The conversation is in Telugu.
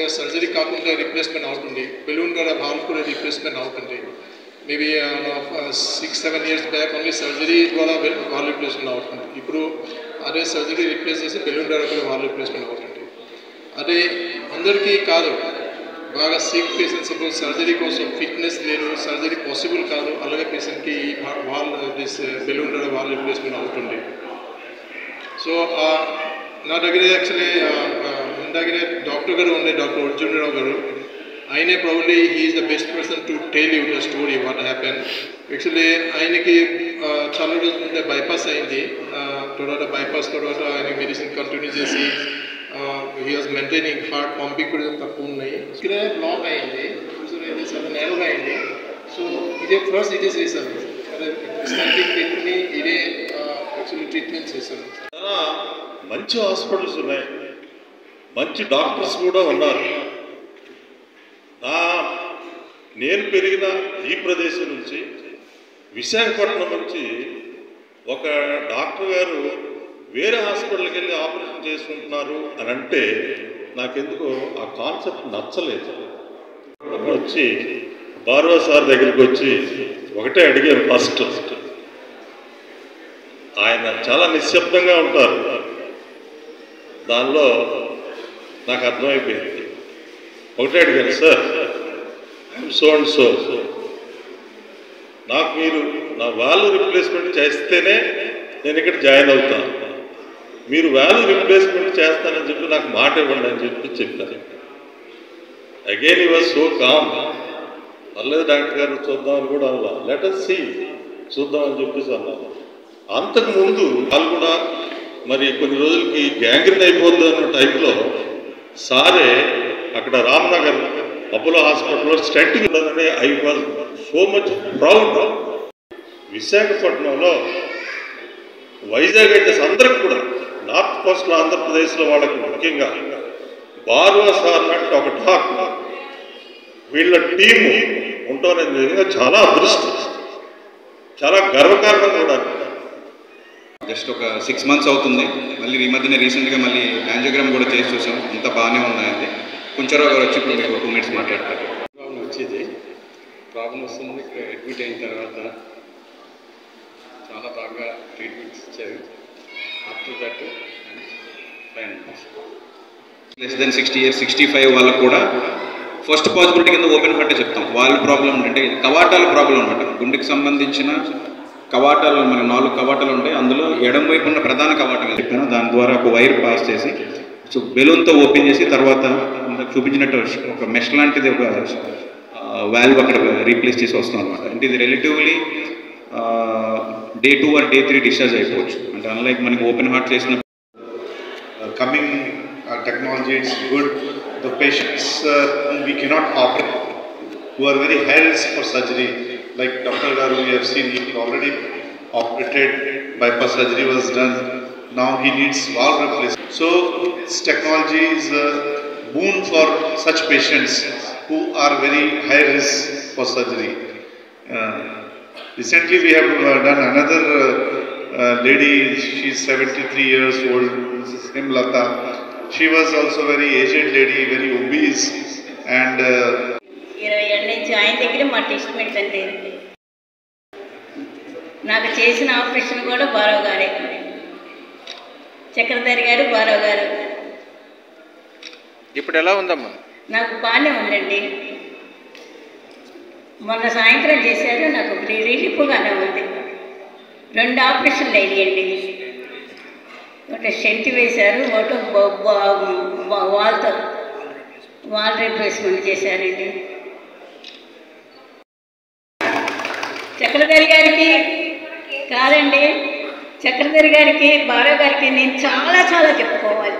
మామూలుగా సర్జరీ కాకుండా రీప్లేస్మెంట్ అవుతుంది. బెలూన్ ద్వారా వాల్వ్ కూడా రీప్లేస్మెంట్ అవుతుంది. Maybe 6-7 years back only surgery ద్వారా వాల్వ్ రీప్లేస్మెంట్ అవుతుంది. ఇప్పుడు అదే సర్జరీ రీప్లేస్ చేసి బెలూన్ ద్వారా కూడా వాల్వ్ రీప్లేస్మెంట్ అవుతుంది. అదే అందరికీ కాదు, బాగా సిక్ పేషెంట్స్ సపోజ్ సర్జరీ కోసం ఫిట్నెస్ లేదు, సర్జరీ పాసిబుల్ కాదు, అలాగే పేషెంట్కి వాల్ బెలూన్ ద్వారా వాల్ రీప్లేస్మెంట్ అవుతుంది. సో నా దగ్గర యాక్చువల్లీ మన దగ్గర డాక్టర్ గారు ఉండే, డాక్టర్ అర్జునరావు గారు. ఆయనే probably he's the best person to tell you the story what happen. Actually ఆయనకి చాలా రోజుల ముందే బైపాస్ అయింది. తర్వాత బైపాస్ తర్వాత ఆయన మెడిసిన్ కంటిన్యూ చేసి he was maintaining heart pumping కూడా తక్కువ ఉన్నాయి. ఇక్కడ బ్లాక్ అయింది, ఇది చాలా నేరుగా అయింది. సో ఇదే ఫస్ట్ ఇదే చేశాను, ఇదే యాక్చువల్లీ ట్రీట్మెంట్ చేశాను. చాలా మంచి హాస్పిటల్స్ ఉన్నాయి, మంచి డాక్టర్స్ కూడా ఉన్నారు. నేను పెరిగిన ఈ ప్రదేశం నుంచి విశాఖపట్నం నుంచి ఒక డాక్టర్ గారు వేరే హాస్పిటల్కి వెళ్ళి ఆపరేషన్ చేసుకుంటున్నారు అని అంటే నాకెందుకో ఆ కాన్సెప్ట్ నచ్చలేదు. వచ్చి బార్వా సార్ దగ్గరికి వచ్చి ఒకటే అడిగాను ఫస్ట్. ఆయన చాలా నిశ్శబ్దంగా ఉంటారు. దానిలో నాకు అర్థమైపోయింది. ఒకటే అడిగాను, సార్ సో అండ్ సో, నాకు మీరు నా వాల్వ్ రిప్లేస్మెంట్ చేస్తేనే నేను ఇక్కడ జాయిన్ అవుతాను, మీరు వాల్వ్ రిప్లేస్మెంట్ చేస్తానని చెప్పి నాకు మాట ఇవ్వండి అని చెప్పారు. Again he was so calm. పర్లేదు డాక్టర్ గారు చూద్దామని కూడా అలా, లెట్ us see, చూద్దామని చెప్పేసి అన్నారు. అంతకుముందు వాళ్ళు కూడా మరి కొన్ని రోజులకి గ్యాంగ్రీన్ అయిపోద్ది అన్న టైంలో సారే అక్కడ రామ్నగర్ అపోలో హాస్పిటల్లో స్టెంట్ ఉన్నదని I was so much proud. విశాఖపట్నంలో వైజాగ్ అయితే అందరికి కూడా నార్త్ కోస్ట్లో ఆంధ్రప్రదేశ్లో వాళ్ళకి ముఖ్యంగా బార్వా సార్ లాంటి ఒక డాక్టర్ వీళ్ళ టీము ఉంటారని నిజంగా చాలా అదృష్టం, చాలా గర్వకారణం కూడా. జస్ట్ ఒక 6 months అవుతుంది. మళ్ళీ ఈ మధ్యనే రీసెంట్గా మళ్ళీ యాంజియోగ్రామ్ కూడా చేసి చూసాం, అంతా బాగానే ఉన్నాయండి. కుంచరావు గారు వచ్చి ఇప్పుడు మీకు 2 minutes మాట్లాడతారు. ప్రాబ్లం వచ్చేది, ప్రాబ్లం వస్తుంది. అడ్మిట్ అయిన తర్వాత చాలా బాగా ట్రీట్మెంట్స్ ఇచ్చారు. After that less than 60 years 65 వాళ్ళకు కూడా ఫస్ట్ పాసిబిలిటీ కింద ఓపెన్ హార్ట్ చెప్తాం. వాళ్ళ ప్రాబ్లం అంటే కవాటాల ప్రాబ్లం అనమాట. గుండెకి సంబంధించిన కవాటాలు, మన 4 కవాటాలు ఉంటాయి. అందులో ఎడం వైపు ఉన్న ప్రధాన కవాటం చెప్పాను, దాని ద్వారా ఒక వైర్ పాస్ చేసి సో బెలూన్తో ఓపెన్ చేసి తర్వాత చూపించినట్టు ఒక మెష్ లాంటిది ఒక వాల్వ్ అక్కడ రీప్లేస్ చేసి వస్తాం అనమాట. అంటే ఇది relatively Day 2 or Day 3 discharge అయిపోవచ్చు. అంటే అన్లైక్ మనకి ఓపెన్ హార్ట్ చేసిన coming technology, it's good. The patients we cannot operate, who are very high risk for surgery, like Dr. Garu, we have seen he already operated, bypass surgery was done, now he needs valve replacement. So this technology is a boon for such patients who are very high risk for surgery. Recently we have done another lady, she is 73 years old, Mrs. Himlata. She was also very aged lady, very obese, and 20 ఏళ్ళ నుంచి ఆయన దగ్గర మా ట్రీట్మెంట్ అంటే నాకు చేసిన ఆపరేషన్ కూడా బారావు గారే, చక్రధారి గారు, బారావు గారు. ఇప్పుడు ఎలా ఉందమ్మా? నాకు బాగానే ఉందండి. మొన్న సాయంత్రం చేశారు, నాకు రిలీఫ్గానే ఉంది. 2 ఆపరేషన్లు అయ్యాయండి. ఒకటి స్టెంట్ వేశారు, ఒకటి వాల్ రీప్లేస్మెంట్ చేశారండి. చక్రధారి గారికి కాదండి, చక్రధారి గారికి, బారావు గారికి నేను చాలా చెప్పుకోవాలి.